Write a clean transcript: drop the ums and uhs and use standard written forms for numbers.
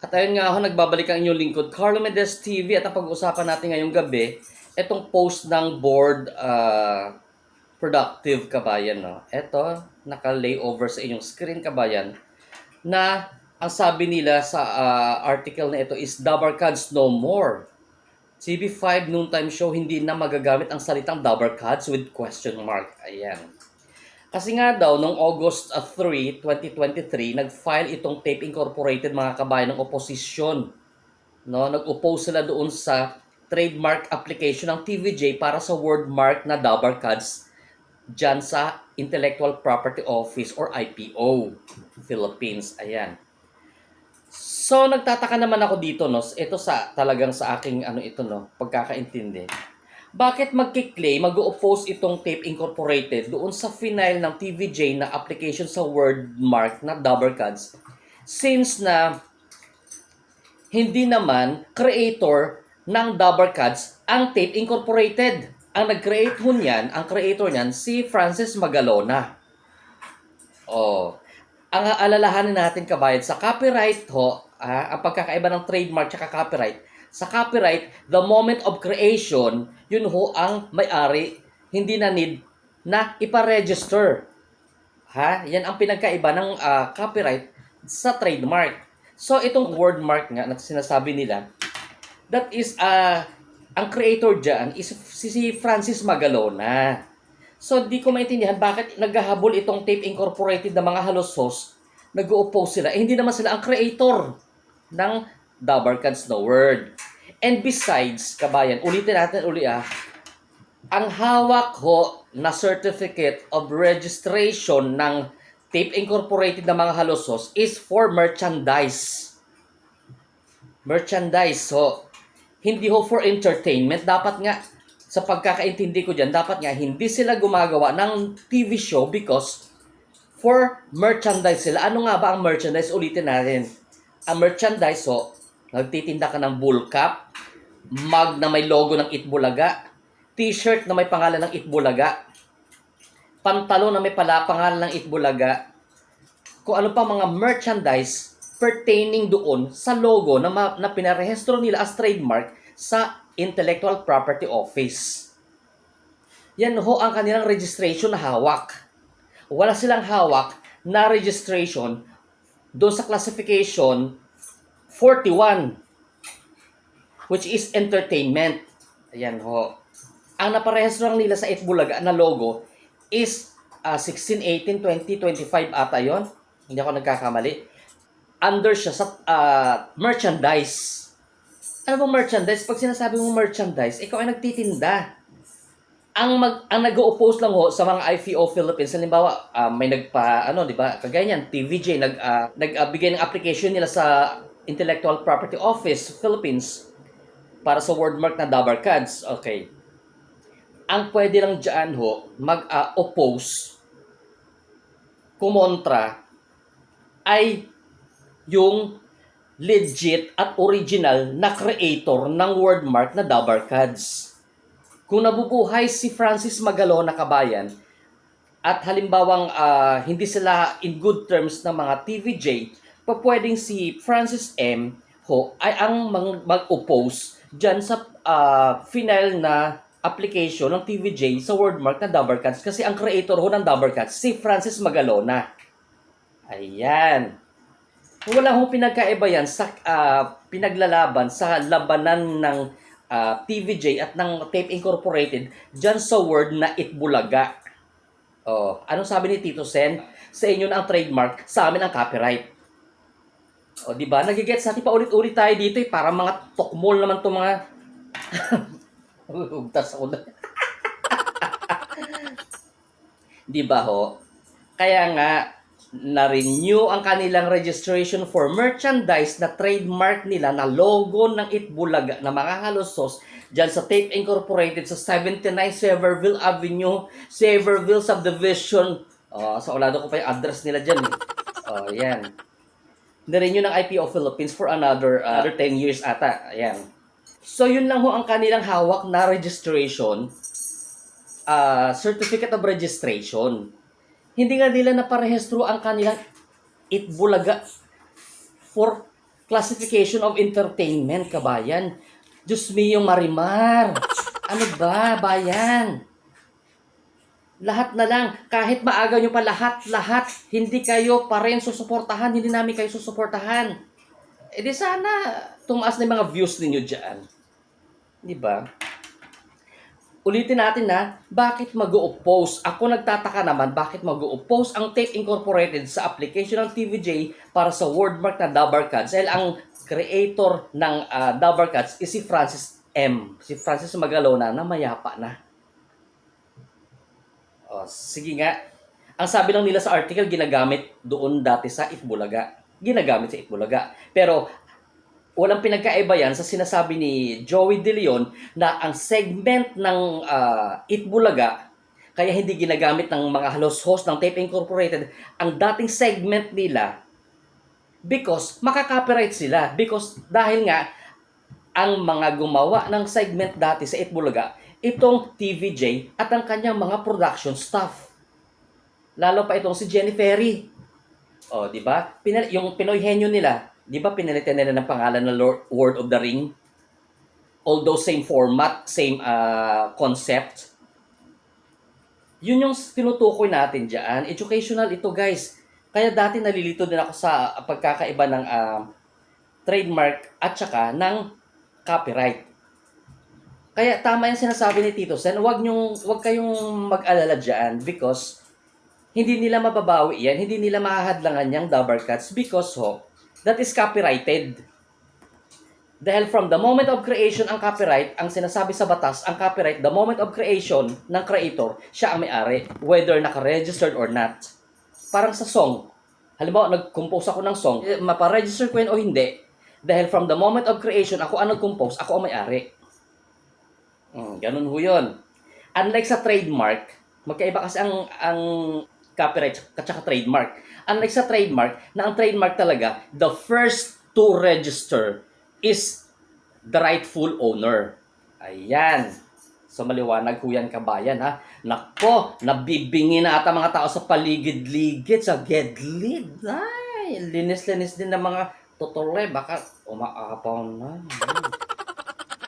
At ayun nga ako, nagbabalik ang inyong lingkod, Carlo Mendez TV, at ang pag-uusapan natin ngayong gabi, itong post ng board productive kabayan. No? Ito, naka-layover sa inyong screen kabayan, na ang sabi nila sa article na ito is Dabar Cards no more. CB5 noontime show, hindi na magagamit ang salitang Dabar Cards with question mark. Ayan. Kasi nga daw, noong August 3, 2023, nag-file itong Tape Incorporated, mga kabayan, ng oposisyon. No? Nag-oppose sila doon sa trademark application ng TVJ para sa wordmark na Dabar Cards dyan sa Intellectual Property Office or IPO, Philippines. Ayan. So, nagtataka naman ako dito, no? Ito talagang sa aking, pagkakaintindi. Bakit magkiklaim, mag-oppose itong Tape Incorporated doon sa final ng TVJ na application sa wordmark na Dabar Cards, since na hindi naman creator ng Dabar Cards ang Tape Incorporated. Ang nag-create ho niyan, ang creator niyan, si Francis Magalona. Ang alalahanin natin kabayan, sa copyright ho, ang pagkakaiba ng trademark at copyright, sa copyright, the moment of creation, yun ho ang may-ari, hindi na need na iparegister. Yan ang pinagkaiba ng copyright sa trademark. So, itong wordmark nga na sinasabi nila, that is, ang creator dyan is si Francis Magalona. So, di ko maintindihan bakit naghahabol itong Tape Incorporated na mga halosos, nag-oppose sila. Hindi naman sila ang creator ng Dabar Cards no word. And besides, kabayan, ulitin natin ang hawak ho na certificate of registration ng Tape Incorporated na mga halosos is for merchandise. Merchandise ho. Hindi ho for entertainment. Dapat nga, sa pagkakaintindi ko dyan, dapat nga hindi sila gumagawa ng TV show because for merchandise sila. Ano nga ba ang merchandise? Ulitin natin. Ang merchandise ho, nagtitinda ka ng bull cap, mug na may logo ng Itbulaga, t-shirt na may pangalan ng Itbulaga, pantalon na may pangalan ng Itbulaga, kung ano pa mga merchandise pertaining doon sa logo na pinarehistro nila as trademark sa Intellectual Property Office. Yan ho ang kanilang registration na hawak. Wala silang hawak na registration doon sa classification 41, which is entertainment. Ayan ho. Ang naparehistro lang nila sa Itbulaga na logo is 16/18/2025 ata yon. Hindi ako nagkakamali. Under siya sa merchandise. Ano bang merchandise? Pag sinasabi mo merchandise, ikaw ay nagtitinda. Ang nag-o-oppose lang ho sa mga IPO Philippines, halimbawa, may di ba? Kagaya niyan, TVJ nagbigay ng application nila sa Intellectual Property Office Philippines para sa wordmark na Dabar Cards. Okay. Ang pwede lang diyan ho mag-oppose kumontra ay yung legit at original na creator ng wordmark na Dabar Cards. Kung nabubuhay si Francis Magalona kabayan at halimbawang hindi sila in good terms ng mga TVJ, pwedeng si Francis M. ho ay ang mag-oppose dyan sa final na application ng TVJ sa wordmark na Dabar Cards kasi ang creator ho ng Dabar Cards si Francis Magalona. Ayan. Wala hong pinagkaiba yan sa pinaglalaban sa labanan ng TVJ at ng Tape Incorporated dyan sa word na Itbulaga. Anong sabi ni Tito Sen? Sa inyo na ang trademark, sa amin ang copyright. Di ba? Nagigets natin pa ulit-ulit tayo dito para mga tokmol naman to mga ugtas ako na. Di ba ho? Kaya nga na-renew ang kanilang registration for merchandise na trademark nila na logo ng Itbulaga na mga halosos dyan sa Tape Incorporated sa 79 Severville Avenue, Severville Subdivision. Sa ulado ko pa yung address nila dyan. Yan. Na-renew ng IPO Philippines for another 10 years ata. Ayan. So, yun lang ho ang kanilang hawak na registration, certificate of registration. Hindi nga nila naparehistro ang kanilang Itbulaga for classification of entertainment, kabayan. Diyos mio, Marimar. Ano ba, bayan? Lahat na lang, kahit maaga nyo pa lahat, hindi kayo pa rin susuportahan, hindi namin kayo susuportahan. E di sana, tumaas na yung mga views ninyo dyan. Di ba? Ulitin natin na, bakit mag-o-oppose? Ako nagtataka naman, bakit mag-o-oppose ang Tape Incorporated sa application ng TVJ para sa wordmark na Dabarkads? Dahil ang creator ng Dabarkads is si Francis M. Si Francis Magalona na mayapa na. O, sige nga. Ang sabi lang nila sa article, ginagamit doon dati sa Itbulaga. Ginagamit sa Itbulaga. Pero walang pinagkaiba yan sa sinasabi ni Joey De Leon na ang segment ng Itbulaga, kaya hindi ginagamit ng mga host ng Tape Incorporated ang dating segment nila because makaka-copyright sila. Because dahil nga, ang mga gumawa ng segment dati sa Itbulaga, itong TVJ at ang kanyang mga production staff. Lalo pa itong si Jenny Ferry. O, di ba? Yung Pinoy henyo nila, di ba pinalitan nila ng pangalan na Lord of the Ring? Although same format, same concept. Yun yung tinutukoy natin dyan. Educational ito, guys. Kaya dati nalilito din ako sa pagkakaiba ng trademark at saka ng copyright. Kaya tama yung sinasabi ni Tito Sen, wag kayong mag-alala dyan because hindi nila mababawi yan, hindi nila mahahadlangan yung Dabarkads because that is copyrighted. Dahil from the moment of creation ang copyright, ang sinasabi sa batas, ang copyright, the moment of creation ng creator, siya ang may-ari, whether naka-registered or not. Parang sa song. Halimbawa, nag-compose ako ng song, maparegister ko yun o hindi, dahil from the moment of creation, ako ang nag-compose, ako ang may-ari. Ganun ho yun. Unlike sa trademark, magkaiba kasi ang copyright at saka trademark. Unlike sa trademark, na ang trademark talaga, the first to register is the rightful owner. Ayan. So maliwanag ho yan, kabayan, ha. Nako, nabibingi na ata mga tao sa paligid-ligid, sa gedlid. Ay, linis-linis din ng mga totore. Baka umaapaw na.